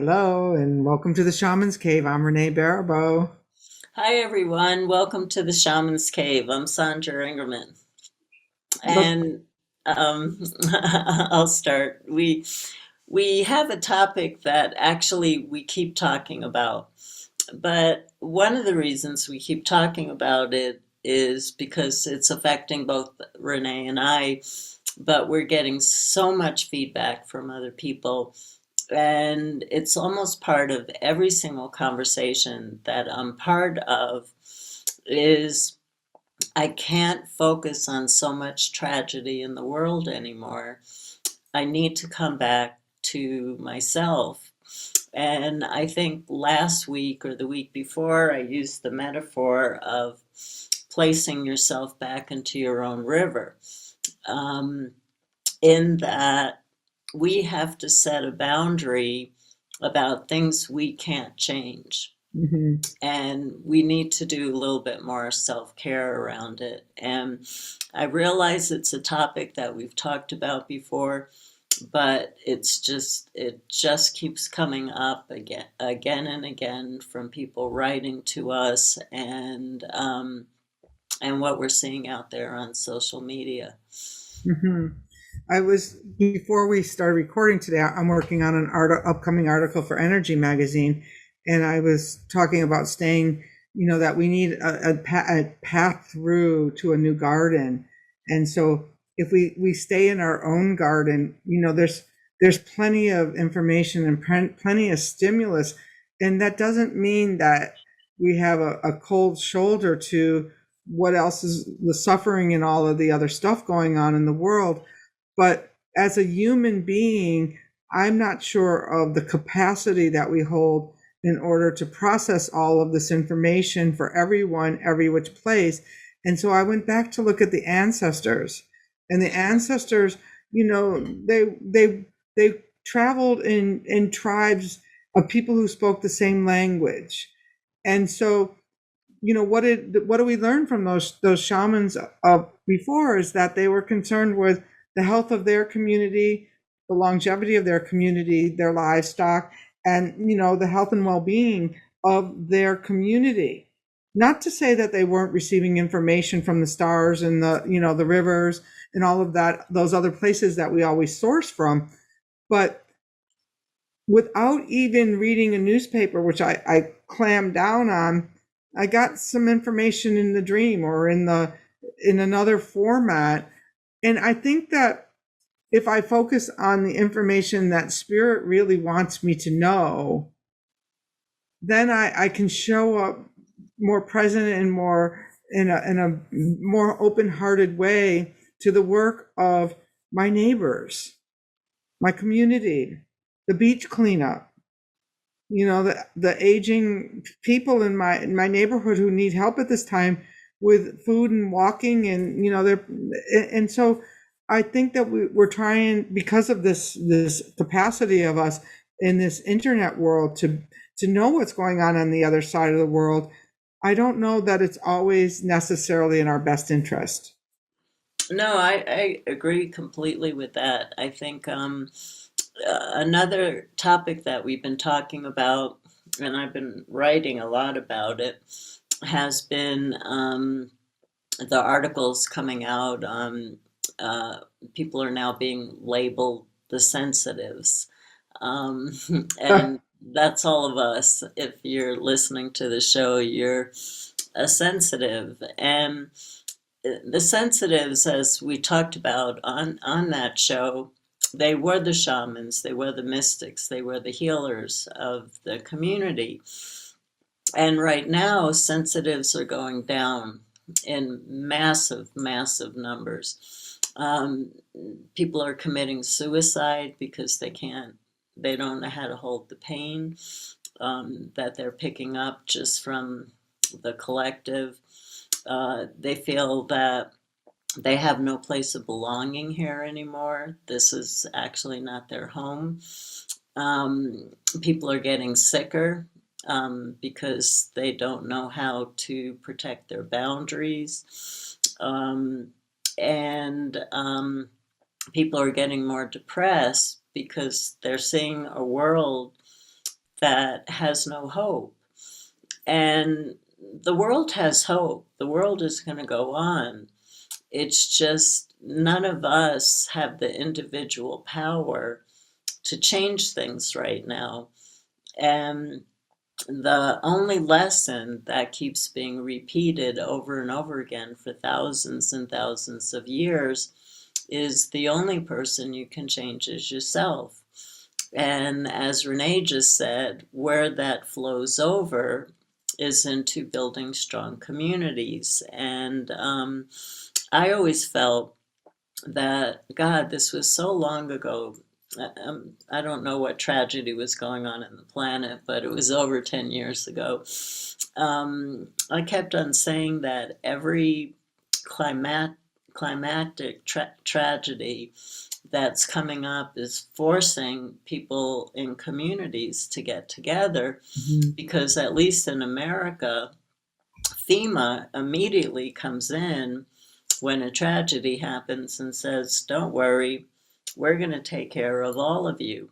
Hello, and welcome to the Shamans Cave. I'm Renee Barabo. Hi everyone, welcome to the Shamans Cave. I'm Sandra Ingerman, Look, and I'll start. We have a topic that actually we keep talking about, but one of the reasons we keep talking about it is because it's affecting both Renee and I, but we're getting so much feedback from other people, and it's almost part of every single conversation that I'm part of is I can't focus on so much tragedy in the world anymore. I need to come back to myself. And I think last week or the week before, I used the metaphor of placing yourself back into your own river, um, in that we have to set a boundary about things we can't change. mhm. And we need to do a little bit more self-care around it. And I realize it's a topic that we've talked about before, but it just keeps coming up again and again from people writing to us, and what we're seeing out there on social media. I was before we started recording today. I'm working on an upcoming article for Energy Magazine, and I was talking about staying. That we need a path through to a new garden, and so if we stay in our own garden, there's plenty of information and plenty of stimulus, and that doesn't mean that we have a cold shoulder to what else is the suffering and all of the other stuff going on in the world. But as a human being, I'm not sure of the capacity that we hold in order to process all of this information for everyone, every which place. And so I went back to look at the ancestors, and the ancestors, they traveled in tribes of people who spoke the same language. And so, what do we learn from those shamans of before is that they were concerned with the health of their community, the longevity of their community, their livestock, and the health and well-being of their community. Not to say that they weren't receiving information from the stars and the rivers and all of that, those other places that we always source from, but without even reading a newspaper, which I clammed down on, I got some information in the dream or in another format. And I think that if I focus on the information that spirit really wants me to know, then I can show up more present and more in a more open-hearted way to the work of my neighbors, my community, the beach cleanup, the aging people in my neighborhood who need help at this time with food and walking, and they're and so I think that we're trying, because of this capacity of us in this internet world, to know what's going on the other side of the world. I don't know that it's always necessarily in our best interest. No, I agree completely with that. I think another topic that we've been talking about, and I've been writing a lot about it, has been the articles coming out. Uh, People are now being labeled the sensitives. Um, and that's all of us. If you're listening to the show, you're a sensitive. And the sensitives, as we talked about on that show, they were the shamans, they were the mystics, they were the healers of the community. And right now, sensitives are going down in massive, massive numbers. People are committing suicide because they don't know how to hold the pain that they're picking up just from the collective. They feel that they have no place of belonging here anymore. This is actually not their home. People are getting sicker because they don't know how to protect their boundaries. And people are getting more depressed because they're seeing a world that has no hope. And the world has hope. The world is going to go on. It's just none of us have the individual power to change things right now. And the only lesson that keeps being repeated over and over again for thousands and thousands of years is the only person you can change is yourself. And as Renee just said, where that flows over is into building strong communities. And I always felt that, God, this was so long ago. I don't know what tragedy was going on in the planet, but it was over 10 years ago. I kept on saying that every climactic tragedy that's coming up is forcing people in communities to get together, because at least in America, FEMA immediately comes in when a tragedy happens and says, don't worry, we're going to take care of all of you.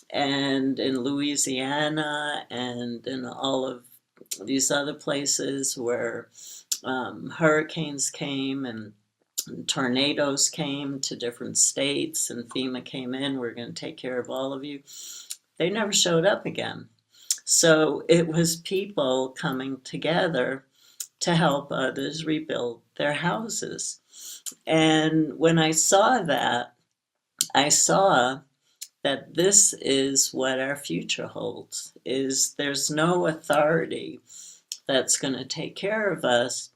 And in Louisiana and in all of these other places where hurricanes came and tornadoes came to different states and FEMA came in, we're going to take care of all of you. They never showed up again. So it was people coming together to help others rebuild their houses. And when I saw that, I saw that this is what our future holds, is there's no authority that's going to take care of us.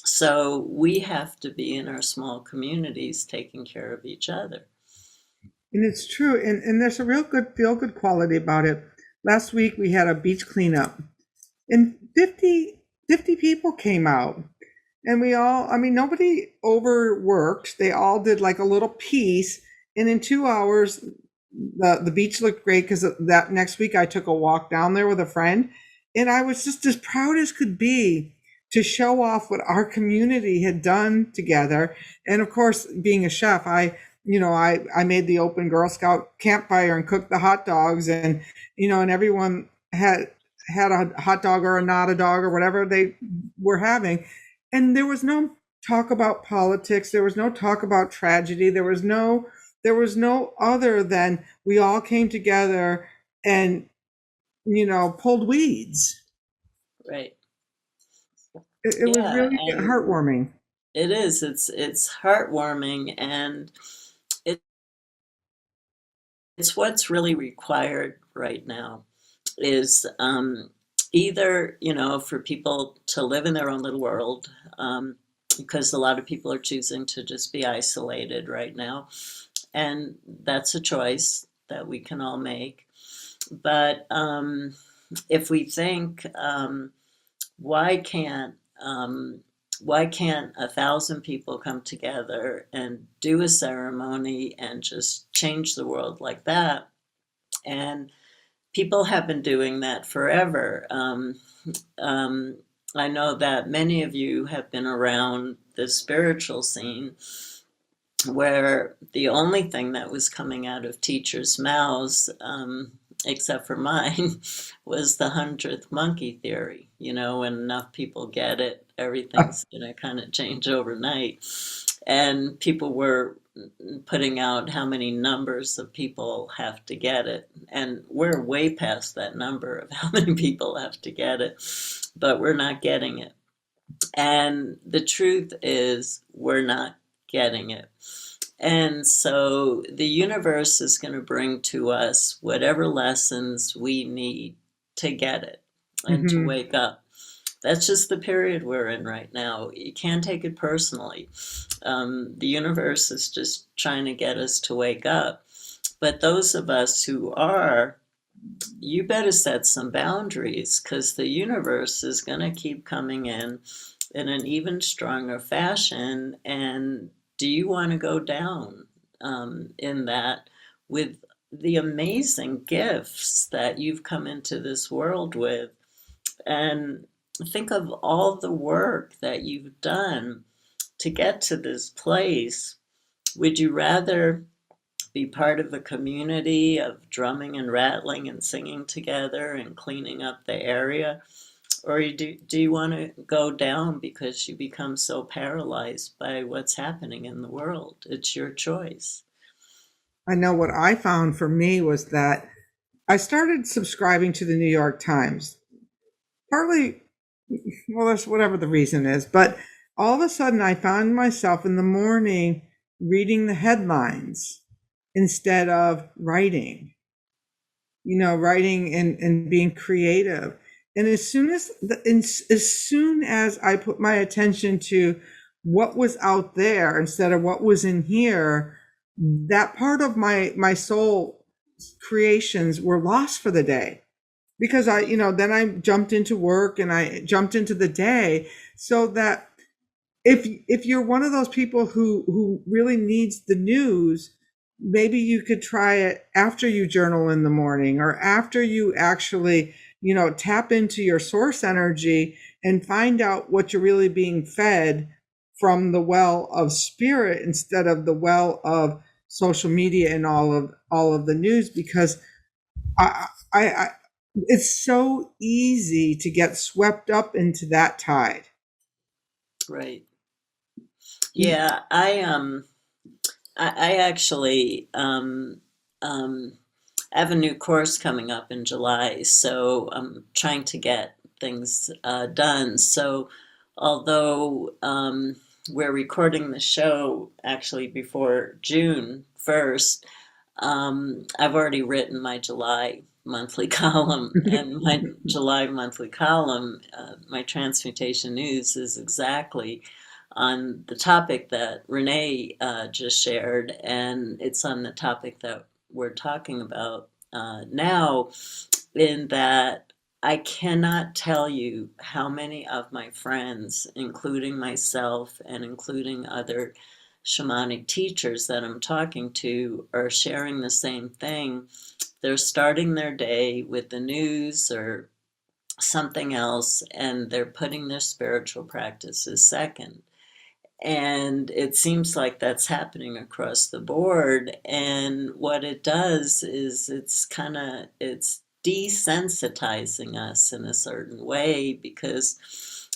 So we have to be in our small communities taking care of each other. And it's true. And there's a real good feel good quality about it. Last week we had a beach cleanup and 50 people came out. And we all, I mean, nobody overworked. They all did like a little piece. And in 2 hours, the beach looked great because that next week I took a walk down there with a friend. And I was just as proud as could be to show off what our community had done together. And of course, being a chef, I made the open Girl Scout campfire and cooked the hot dogs, and and everyone had a hot dog or a not a dog or whatever they were having. And there was no talk about politics. There was no talk about tragedy. There was no other than we all came together and, pulled weeds. Right. It was Yeah, really and heartwarming. it is. It's heartwarming, and it, it's what's really required right now is either, for people to live in their own little world, because a lot of people are choosing to just be isolated right now. And that's a choice that we can all make. But if we think, why can't why can't 1,000 people come together and do a ceremony and just change the world like that? And people have been doing that forever. Um, I know that many of you have been around the spiritual scene, where the only thing that was coming out of teachers' mouths, except for mine, was the 100th monkey theory. When enough people get it, everything's going to kind of change overnight. And people were putting out how many numbers of people have to get it. And we're way past that number of how many people have to get it, but we're not getting it. And the truth is, we're not getting it. And so the universe is going to bring to us whatever lessons we need to get it and to Hmm. wake up. That's just the period we're in right now. You can't take it personally. The universe is just trying to get us to wake up. But those of us who are, you better set some boundaries, because the universe is going to keep coming in an even stronger fashion. And do you want to go down in that with the amazing gifts that you've come into this world with? And think of all the work that you've done to get to this place. Would you rather be part of a community of drumming and rattling and singing together and cleaning up the area? Or do you want to go down because you become so paralyzed by what's happening in the world? It's your choice. I know what I found for me was that I started subscribing to the New York Times. Partly, well, that's whatever the reason is, but all of a sudden I found myself in the morning reading the headlines instead of writing, writing and being creative. And as soon as I put my attention to what was out there instead of what was in here, that part of my soul creations were lost for the day, because then I jumped into work and I jumped into the day. So that if you're one of those people who really needs the news, maybe you could try it after you journal in the morning, or after you actually tap into your source energy and find out what you're really being fed from the well of spirit instead of the well of social media and all of the news. Because I it's so easy to get swept up into that tide. Right. Yeah, I actually have a new course coming up in July, so I'm trying to get things done. So although we're recording the show actually before June 1st, I've already written my July monthly column, and my July monthly column, my Transmutation News, is exactly on the topic that Renee just shared, and it's on the topic that we're talking about now, in that I cannot tell you how many of my friends, including myself and including other shamanic teachers that I'm talking to, are sharing the same thing. They're starting their day with the news or something else, and they're putting their spiritual practices second. And it seems like that's happening across the board. And what it does is it's desensitizing us in a certain way, because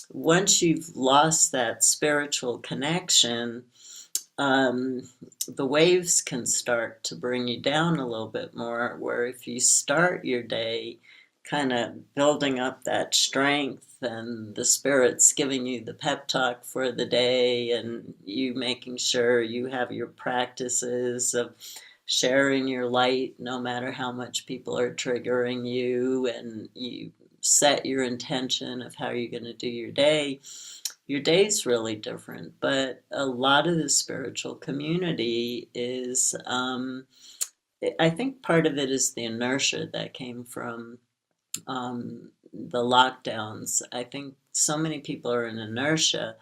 once you've lost that spiritual connection, the waves can start to bring you down a little bit more. Where if you start your day kind of building up that strength, and the spirit's giving you the pep talk for the day, and you making sure you have your practices of sharing your light no matter how much people are triggering you, and you set your intention of how you're going to do your day's really different. But a lot of the spiritual community is, I think part of it is the inertia that came from the lockdowns. I think so many people are in inertia.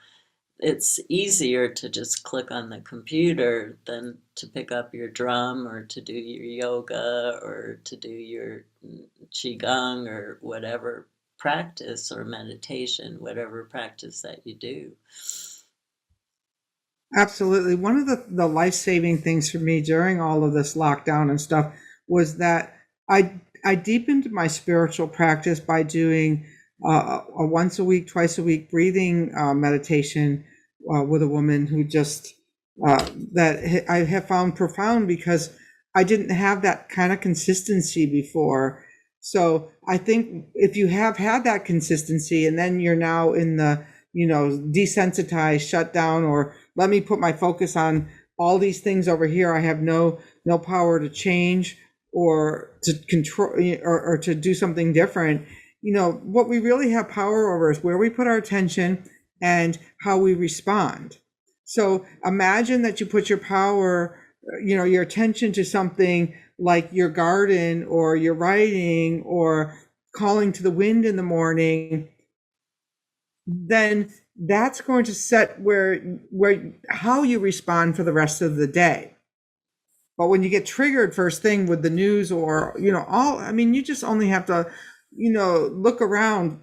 It's easier to just click on the computer than to pick up your drum or to do your yoga or to do your qigong or whatever practice, or meditation, whatever practice that you do. Absolutely. One of the life-saving things for me during all of this lockdown and stuff was that I deepened my spiritual practice by doing a once a week, twice a week breathing meditation with a woman who just that I have found profound, because I didn't have that kind of consistency before. So I think if you have had that consistency and then you're now in the desensitized, shutdown, or let me put my focus on all these things over here, I have no power to change or to control, or to do something different. What we really have power over is where we put our attention and how we respond. So imagine that you put your power, your attention to something like your garden or your writing or calling to the wind in the morning. Then that's going to set where how you respond for the rest of the day. But when you get triggered first thing with the news, or you just only have to look around.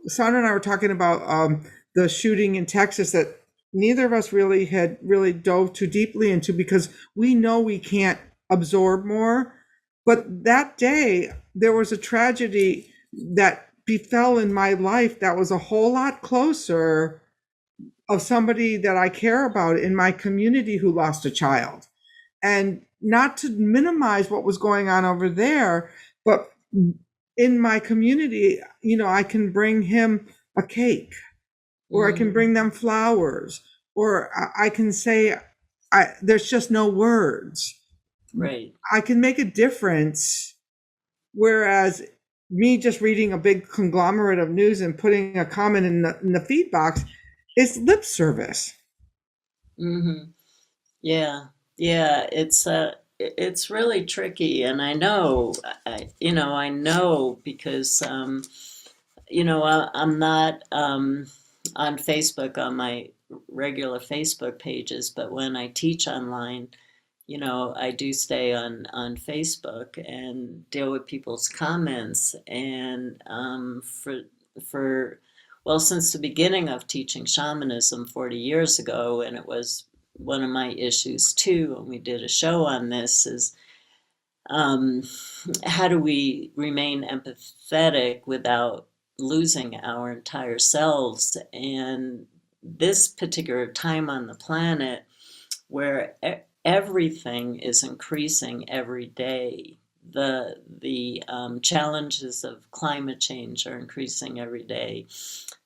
Sandra and I were talking about the shooting in Texas that neither of us really had dove too deeply into, because we know we can't absorb more. But that day, there was a tragedy that befell in my life that was a whole lot closer, of somebody that I care about in my community who lost a child. And not to minimize what was going on over there, but in my community, I can bring him a cake, or I can Mm-hmm. bring them flowers, or I can say, there's just no words. Right. I can make a difference. Whereas me just reading a big conglomerate of news and putting a comment in the feed box is lip service. Mm-hmm. Yeah. Yeah. It's really tricky, and I know, I know because, I'm not on Facebook on my regular Facebook pages, but when I teach online, I do stay on Facebook and deal with people's comments. And for well, since the beginning of teaching shamanism 40 years ago, and it was one of my issues too, and we did a show on this, is um, how do we remain empathetic without losing our entire selves? And this particular time on the planet, where everything is increasing every day. The challenges of climate change are increasing every day.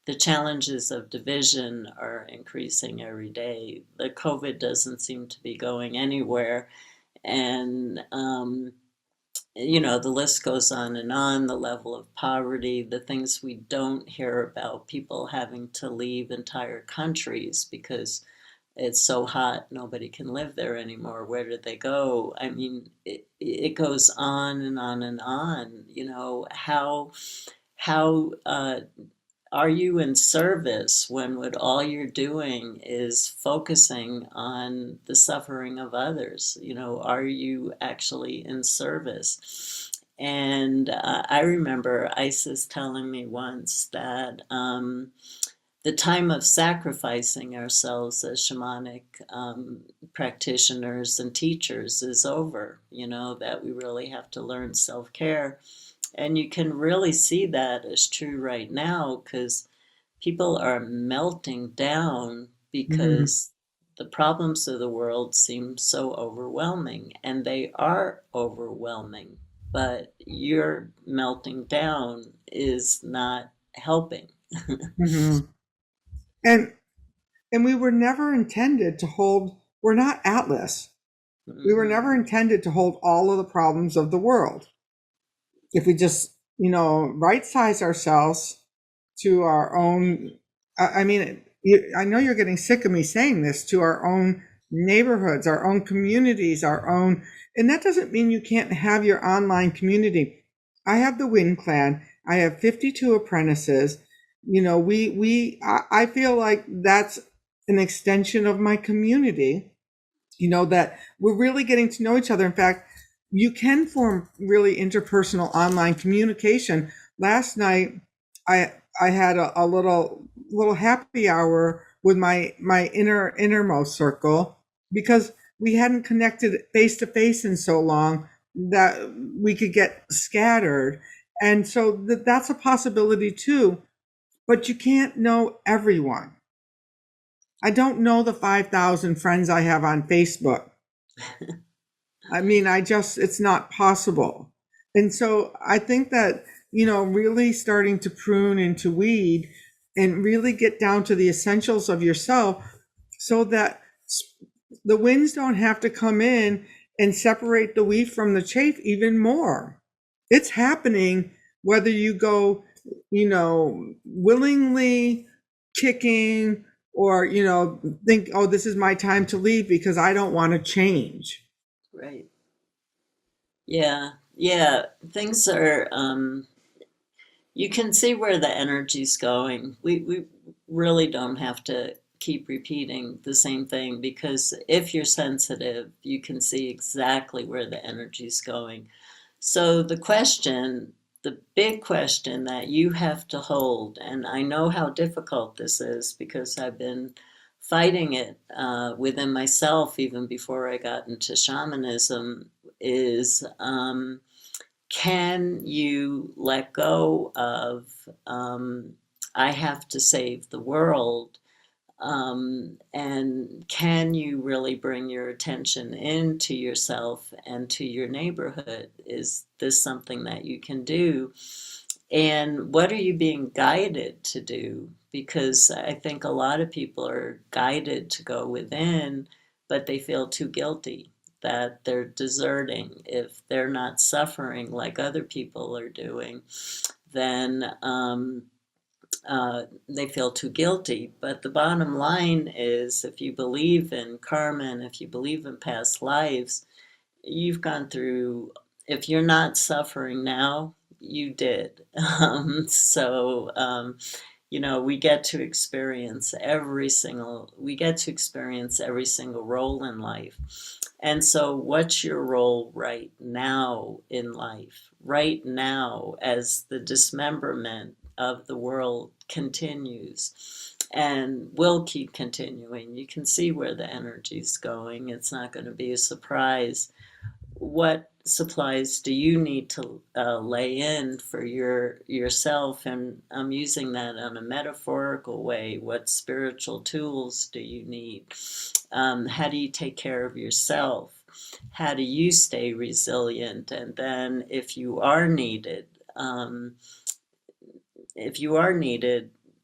The challenges of division are increasing every day. The COVID doesn't seem to be going anywhere, and the list goes on and on. The level of poverty, the things we don't hear about, people having to leave entire countries because it's so hot nobody can live there anymore. Where did they go? I mean, it goes on and on and on. How are you in service when what all you're doing is focusing on the suffering of others? Are you actually in service? And I remember Isis telling me once that the time of sacrificing ourselves as shamanic practitioners and teachers is over, that we really have to learn self care. And you can really see that as true right now because people are melting down Mhm. because the problems of the world seem so overwhelming, and they are overwhelming. But your melting down is not helping. Mhm. And we were never intended to hold. We're not Atlas. We were Hmm. never intended to hold all of the problems of the world. If we just, right size ourselves to our own, I mean, I know you're getting sick of me saying this, to our own neighborhoods, our own communities, our own, and that doesn't mean you can't have your online community. I have the Wind Clan. I have 52 apprentices. I feel like that's an extension of my community, that we're really getting to know each other. In fact, you can form really interpersonal online communication. Last night, I had a little happy hour with my innermost circle, because we hadn't connected face to face in so long that we could get scattered. And so that's a possibility too, but you can't know everyone. I don't know the 5,000 friends I have on Facebook. I mean, it's not possible. And so I think that, really starting to prune and to weed and really get down to the essentials of yourself, so that the winds don't have to come in and separate the wheat from the chaff even more. It's happening whether you go, willingly kicking, or, think, oh, this is my time to leave because I don't want to change. Right. Yeah. Yeah. Things are, you can see where the energy's going. We really don't have to keep repeating the same thing, because if you're sensitive, you can see exactly where the energy's going. So the big question that you have to hold, and I know how difficult this is because I've been fighting it within myself even before I got into shamanism, is, can you let go of, I have to save the world? And can you really bring your attention into yourself and to your neighborhood? Is this something that you can do? And what are you being guided to do? Because I think a lot of people are guided to go within, but they feel too guilty that they're deserting. If they're not suffering like other people are doing, then they feel too guilty. But the bottom line is, if you believe in karma and if you believe in past lives, you've gone through, if you're not suffering now, you did. We get to experience every single role in life. And so what's your role right now in life? Right now, as the dismemberment of the world continues and will keep continuing. You can see where the energy's going. It's not going to be a surprise. What supplies do you need to lay in for yourself? And I'm using that in a metaphorical way. What spiritual tools do you need? How do you take care of yourself? How do you stay resilient? And then if you are needed,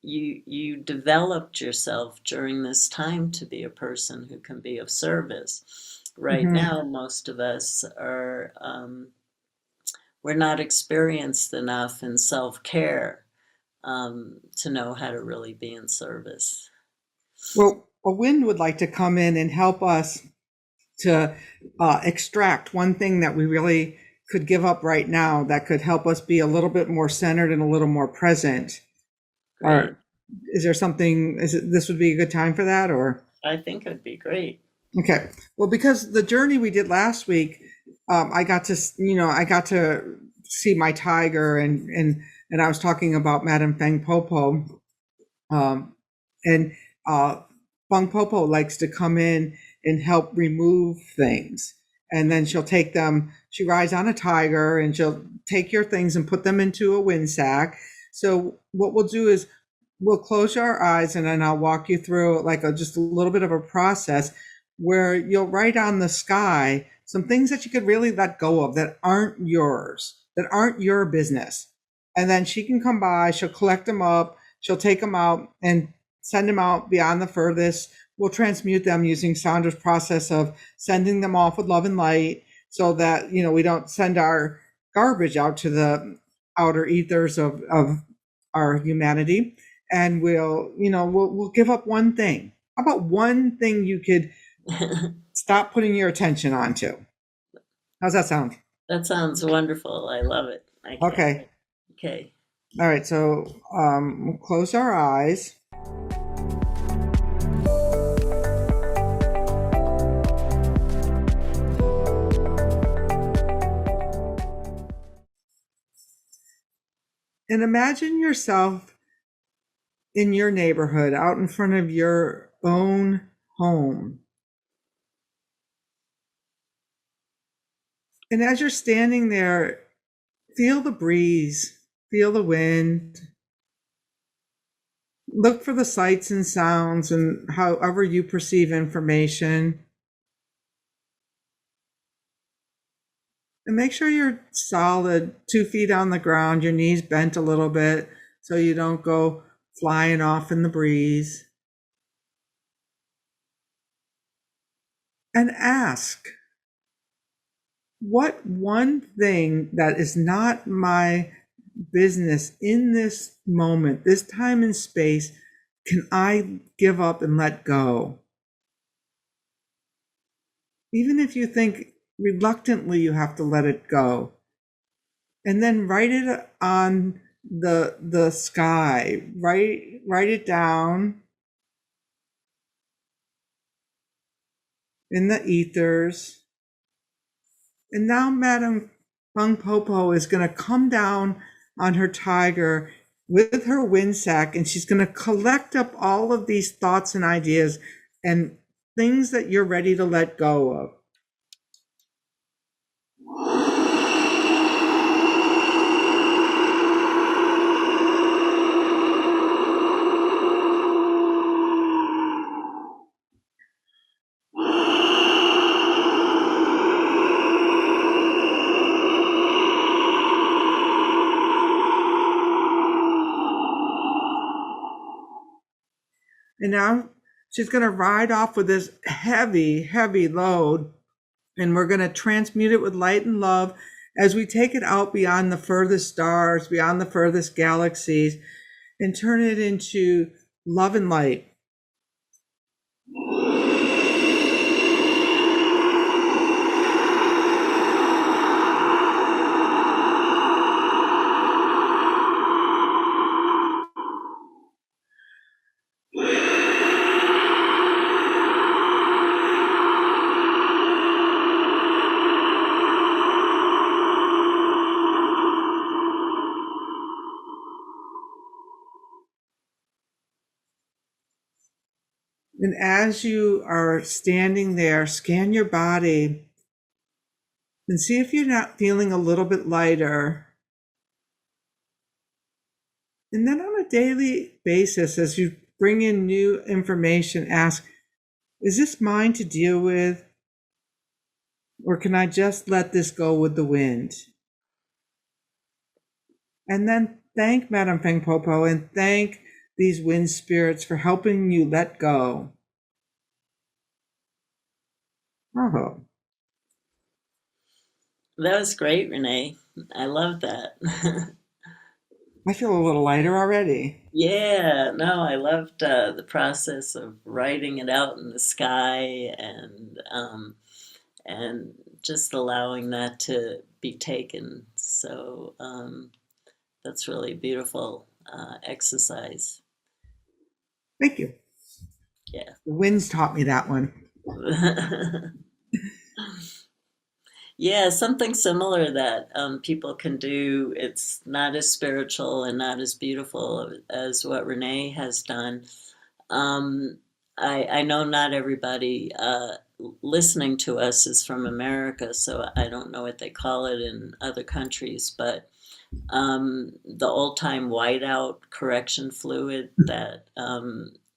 you developed yourself during this time to be a person who can be of service. Right now, most of us are, we're not experienced enough in self-care to know how to really be in service. Well, a wind would like to come in and help us to extract one thing that we really could give up right now that could help us be a little bit more centered and a little more present. Great. Or is there something, this would be a good time for that, or? I think it'd be great. Okay. Well, because the journey we did last week, I got to see my tiger, and I was talking about Madame Feng Popo, and Feng Popo likes to come in and help remove things, and then she'll take them. She rides on a tiger, and she'll take your things and put them into a wind sack. So what we'll do is we'll close our eyes, and then I'll walk you through like just a little bit of a process where you'll write on the sky some things that you could really let go of that aren't yours, that aren't your business. And then she can come by, she'll collect them up, she'll take them out and send them out beyond the furthest. We'll transmute them using Sandra's process of sending them off with love and light, so that, we don't send our garbage out to the outer ethers of our humanity. And we'll give up one thing. How about one thing you could stop putting your attention onto? How's that sound? That sounds wonderful. I love it. Okay. Okay. All right. So we'll close our eyes. And imagine yourself in your neighborhood, out in front of your own home. And as you're standing there, feel the breeze, feel the wind. Look for the sights and sounds and however you perceive information. And make sure you're solid, 2 feet on the ground, your knees bent a little bit so you don't go flying off in the breeze. And ask, what one thing that is not my business in this moment, this time and space, can I give up and let go? Even if you think reluctantly you have to let it go. And then write it on the sky. Write it down in the ethers. And now Madame Feng Popo is going to come down on her tiger with her wind sack, and she's going to collect up all of these thoughts and ideas and things that you're ready to let go of. And now she's going to ride off with this heavy, heavy load. And we're going to transmute it with light and love as we take it out beyond the furthest stars, beyond the furthest galaxies, and turn it into love and light. And as you are standing there, scan your body and see if you're not feeling a little bit lighter. And then on a daily basis, as you bring in new information, ask, is this mine to deal with? Or can I just let this go with the wind? And then thank Madame Feng Popo and thank these wind spirits for helping you let go. Oh, That was great, Renee. I love that. I feel a little lighter already. Yeah, no, I loved the process of writing it out in the sky and just allowing that to be taken. So that's really beautiful exercise. Thank you. Yeah. The winds taught me that one. Yeah, something similar that people can do. It's not as spiritual and not as beautiful as what Renee has done. Um, I know not everybody listening to us is from America, so I don't know what they call it in other countries, but the old time whiteout correction fluid that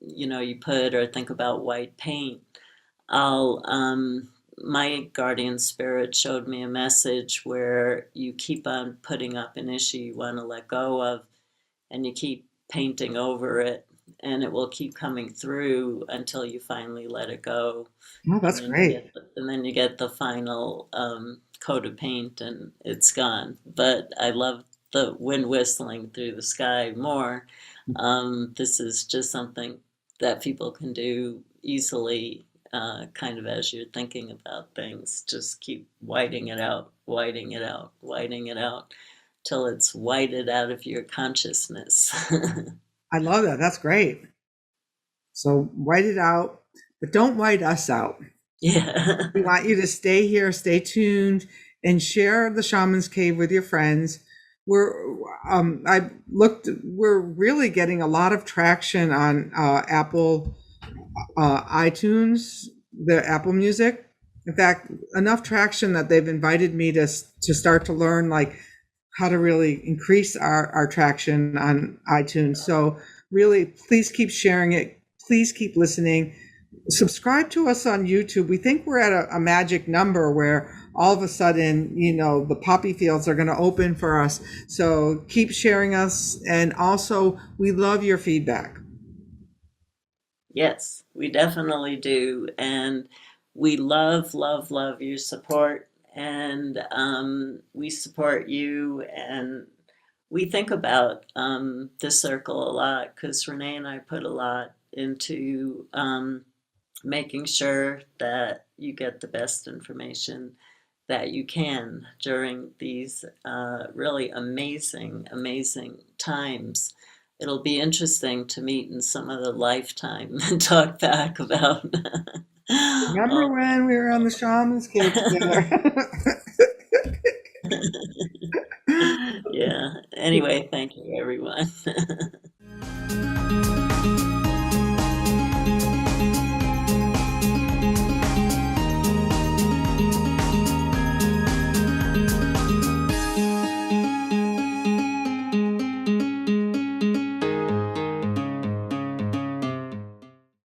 you put or think about white paint. I'll My guardian spirit showed me a message where you keep on putting up an issue you want to let go of, and you keep painting over it, and it will keep coming through until you finally let it go. Oh, And that's then you great. get the final coat of paint, and it's gone. But I love the wind whistling through the sky more. This is just something that people can do easily, kind of as you're thinking about things. Just keep whiting it out, whiting it out, whiting it out till it's whited out of your consciousness. I love that. That's great. So write it out, but don't write us out. Yeah. We want you to stay here, stay tuned, and share the Shamans Cave with your friends. We're really getting a lot of traction on Apple iTunes, the Apple Music. In fact, enough traction that they've invited me to start to learn like how to really increase our traction on iTunes. So really, please keep sharing it. Please keep listening. Subscribe to us on YouTube. We think we're at a magic number where all of a sudden, the poppy fields are going to open for us. So keep sharing us. And also, we love your feedback. Yes, we definitely do. And we love, love, love your support. And we support you. And we think about this circle a lot because Renee and I put a lot into making sure that you get the best information that you can during these really amazing, amazing times. It'll be interesting to meet in some other lifetime and talk back about. Remember all- when we were on the Shamans Cave together? yeah. Anyway, thank you, everyone.